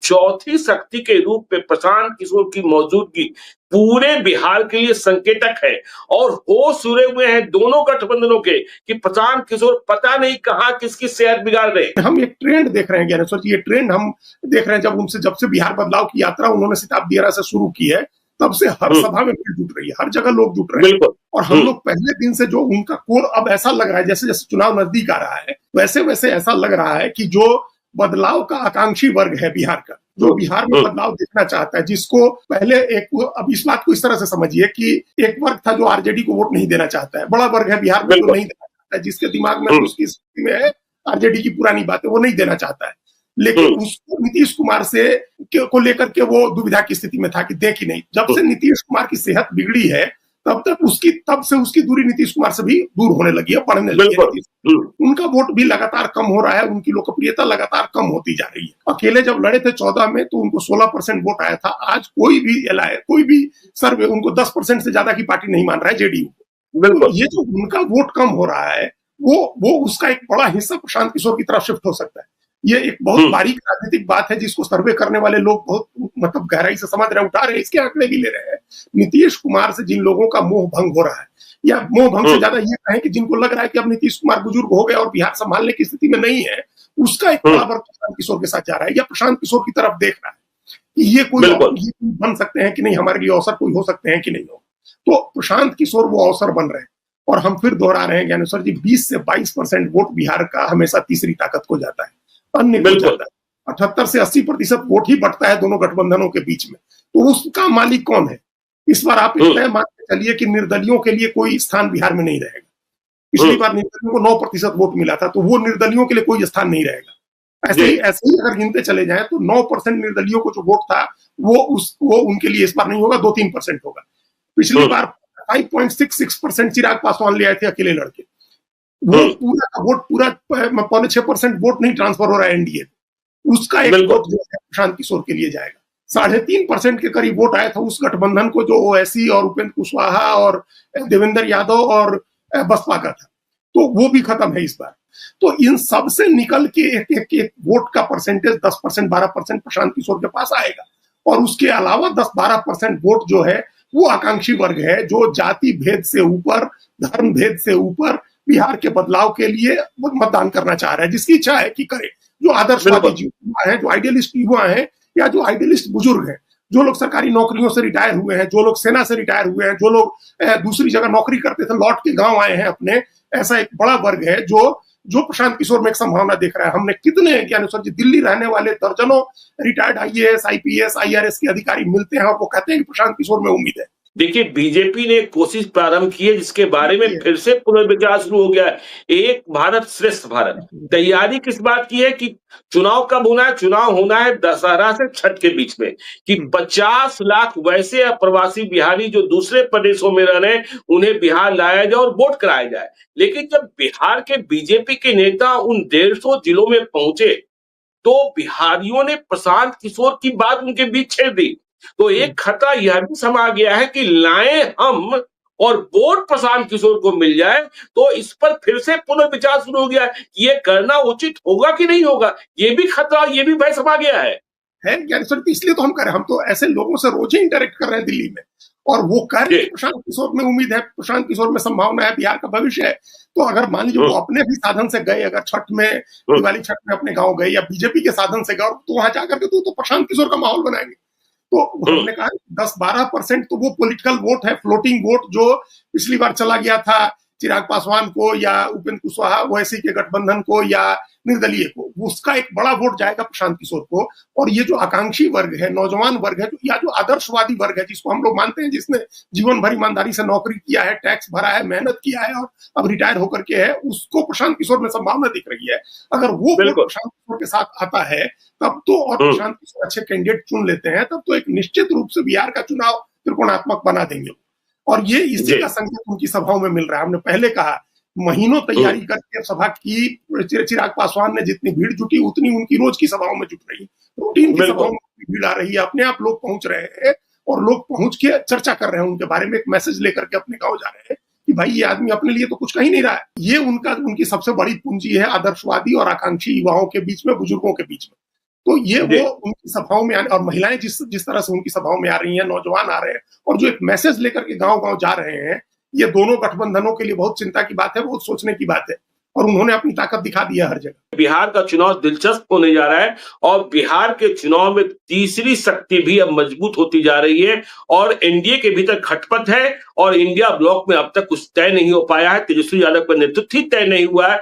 चौथी शक्ति के रूप में प्रशांत किशोर की मौजूदगी पूरे बिहार के लिए संकेतक है। और होश उड़े हुए हैं दोनों गठबंधनों के कि प्रशांत किशोर पता नहीं कहां किसकी सेहत बिगाड़ रहे हैं। हम एक ट्रेंड देख रहे हैं ज्ञानेश्वर जी, ये ट्रेंड हम देख रहे हैं जब से बिहार बदलाव की यात्रा उन्होंने शताब्दी से शुरू की है, तब से हर सभा में भीड़ जुट रही है, हर जगह लोग जुट रहे हैं। और हम लोग पहले दिन से जो उनका कोर, अब ऐसा लग रहा है जैसे जैसे चुनाव नजदीक आ रहा है वैसे वैसे ऐसा लग रहा है कि जो बदलाव का आकांक्षी वर्ग है बिहार का, जो बिहार में बदलाव देखना चाहता है, जिसको पहले अब इस बात को इस तरह से समझिए कि एक वर्ग था जो आरजेडी को वोट नहीं देना चाहता है, बड़ा वर्ग है बिहार में जो नहीं देना चाहता है, जिसके दिमाग में उसकी स्थिति में है आरजेडी की पुरानी बातें वो नहीं देना चाहता है। लेकिन उसको नीतीश कुमार को लेकर के वो दुविधा की स्थिति में था कि देख ही नहीं। जब से नीतीश कुमार की सेहत बिगड़ी है तब से उसकी दूरी नीतीश कुमार से भी दूर होने लगी है, बढ़ने लगी है। उनका वोट भी लगातार कम हो रहा है, उनकी लोकप्रियता लगातार कम होती जा रही है। अकेले जब लड़े थे 14 में तो उनको 16% वोट आया था। आज कोई भी सर्वे उनको 10% से ज्यादा की पार्टी नहीं मान रहा है, जेडीयू। तो ये जो उनका वोट कम हो रहा है वो उसका एक बड़ा हिस्सा प्रशांत किशोर की तरफ शिफ्ट हो सकता है। ये एक बहुत बारीक राजनीतिक बात है जिसको सर्वे करने वाले लोग बहुत गहराई से समझ रहे हैं, उठा रहे हैं, इसके आंकड़े भी ले रहे हैं। नीतीश कुमार से जिन लोगों का मोह भंग हो रहा है, या मोह भंग से ज्यादा ये कहें कि जिनको लग रहा है कि अब नीतीश कुमार बुजुर्ग हो गए और बिहार संभालने की स्थिति में नहीं है, उसका एक बड़ा वर्ग प्रशांत किशोर के साथ जा रहा है या प्रशांत किशोर की तरफ देख रहा है कि ये कोई बन सकते हैं कि नहीं, हमारे लिए अवसर कोई हो सकते हैं कि नहीं हो। तो प्रशांत किशोर वो अवसर बन रहे हैं। और हम फिर दोहरा रहे हैं ज्ञानेश्वर जी, 20 से 22% वोट बिहार का हमेशा तीसरी ताकत को जाता है, अन्य को जाता है। 78 से 80% वोट ही बढ़ता है दोनों गठबंधनों के बीच में। तो उसका मालिक कौन है? इस बार आप इतना मान के चलिए कि निर्दलियों के लिए कोई स्थान बिहार में नहीं रहेगा। पिछली बार निर्दलियों को 9% वोट मिला था, तो वो निर्दलियों के लिए कोई स्थान नहीं रहेगा। ऐसे ही अगर गिनते चले जाए तो 9% निर्दलियों को जो वोट था वो उनके लिए इस बार नहीं होगा, 2-3% होगा। पिछली बार 5.66% चिराग पासवान ले आए थे अकेले लड़के। वो पूरा 5.6% वोट नहीं ट्रांसफर हो रहा है एनडीए, उसका एक वोट जो है प्रशांत किशोर के लिए जाएगा। 3.5% के करीब वोट आया था उस गठबंधन को जो ओवैसी और उपेंद्र कुशवाहा और देवेंद्र यादव और बसपा का था, तो वो भी खत्म है इस बार। तो इन सब से निकल के एक वोट का परसेंटेज 10%, 12% प्रशांत किशोर के पास आएगा। और उसके अलावा 10-12% वोट जो है वो आकांक्षी वर्ग है, जो जाति भेद से ऊपर, धर्म भेद से ऊपर बिहार के बदलाव के लिए मतदान करना चाह रहा है, जिसकी इच्छा है कि करे। जो आदर्शवादी युवा है, जो आइडियलिस्ट युवा है, या जो आइडियलिस्ट बुजुर्ग है, जो लोग सरकारी नौकरियों से रिटायर हुए हैं, जो लोग सेना से रिटायर हुए हैं, जो लोग दूसरी जगह नौकरी करते थे लौट के गांव आए हैं अपने, ऐसा एक बड़ा वर्ग है जो प्रशांत किशोर में एक संभावना देख रहा है। हमने कितने ज्ञानेश्वर जी दिल्ली रहने वाले दर्जनों रिटायर्ड आईएएस, आईपीएस, आईआरएस के अधिकारी मिलते हैं और वो कहते हैं कि प्रशांत किशोर में उम्मीद है। देखिए, बीजेपी ने एक कोशिश प्रारंभ की है जिसके बारे में फिर से पुनर्विचार शुरू हो गया है। एक भारत श्रेष्ठ भारत। तैयारी किस बात की है कि चुनाव कब होना है? चुनाव होना है दशहरा से छठ के बीच में, कि 50 लाख वैसे अप्रवासी बिहारी जो दूसरे प्रदेशों में रह रहे हैं उन्हें बिहार लाया जाए और वोट कराया जाए। लेकिन जब बिहार के बीजेपी के नेता उन 150 जिलों में पहुंचे तो बिहारियों ने प्रशांत किशोर की बात उनके बीच छेड़ दी। तो एक खतरा यह भी समा गया है कि लाएं हम और वोट प्रशांत किशोर को मिल जाए, तो इस पर फिर से पुनर्विचार शुरू हो गया है कि ये करना उचित होगा कि नहीं होगा। ये भी खतरा, ये भी भय समा गया है ज्ञानेश्वर, इसलिए तो हम कर रहे हैं। हम तो ऐसे लोगों से रोज ही इंटरेक्ट कर रहे हैं दिल्ली में, और वो कह रहे हैं प्रशांत किशोर में उम्मीद है, प्रशांत किशोर में संभावना है, बिहार का भविष्य है। तो अगर मान लीजिए वो अपने भी साधन से गए, अगर छठ में, दिवाली छठ में अपने गांव गए, या बीजेपी के साधन से गए, तो वहां जाकर के तो प्रशांत किशोर का माहौल बनाएंगे। तो हमने कहा 10-12% तो वो पॉलिटिकल वोट है, फ्लोटिंग वोट, जो पिछली बार चला गया था चिराग पासवान को या उपेंद्र कुशवाहा ओवैसी के गठबंधन को या निर्दलीय को, उसका एक बड़ा वोट जाएगा प्रशांत किशोर को। और ये जो आकांक्षी वर्ग है, नौजवान वर्ग है, या जो आदर्शवादी वर्ग है, जिसको हम लोग मानते हैं, जिसने जीवन भर ईमानदारी से नौकरी किया है, टैक्स भरा है, मेहनत किया है और अब रिटायर होकर के है, उसको प्रशांत किशोर में संभावना दिख रही है। अगर वो वोट प्रशांत किशोर के साथ आता है तब तो, और प्रशांत किशोर अच्छे कैंडिडेट चुन लेते हैं, तब तो एक निश्चित रूप से बिहार का चुनाव त्रिकोणात्मक बना देंगे। और ये इसी का संकेत उनकी सभाओं में मिल रहा है। हमने पहले कहा, महीनों तैयारी करके सभा की चिराग पासवान ने जितनी भीड़ जुटी उतनी उनकी रोज की सभाओं में जुट रही, रूटीन की सभाओं में भीड़ आ रही है, अपने आप लोग पहुंच रहे हैं और लोग पहुंच के चर्चा कर रहे हैं उनके बारे में, एक मैसेज लेकर के अपने गांव जा रहे हैं कि भाई ये आदमी अपने लिए तो कुछ कह ही नहीं रहा है। ये उनकी सबसे बड़ी पूंजी है आदर्शवादी और आकांक्षी युवाओं के बीच में, बुजुर्गों के बीच में। तो ये वो उनकी सभाओं में आने और महिलाएं जिस तरह से उनकी सभाओं में आ रही हैं, नौजवान आ रहे हैं और जो एक मैसेज लेकर के गांव-गांव जा रहे हैं, ये दोनों गठबंधनों के लिए बहुत चिंता की बात है, बहुत सोचने की बात है और उन्होंने अपनी ताकत दिखा दी है हर जगह। बिहार का चुनाव दिलचस्प होने जा रहा है और बिहार के चुनाव में तीसरी शक्ति भी अब मजबूत होती जा रही है और एनडीए के भीतर खटपट है और इंडिया ब्लॉक में अब तक कुछ तय नहीं हो पाया है। तेजस्वी यादव का नेतृत्व ही तय नहीं हुआ है।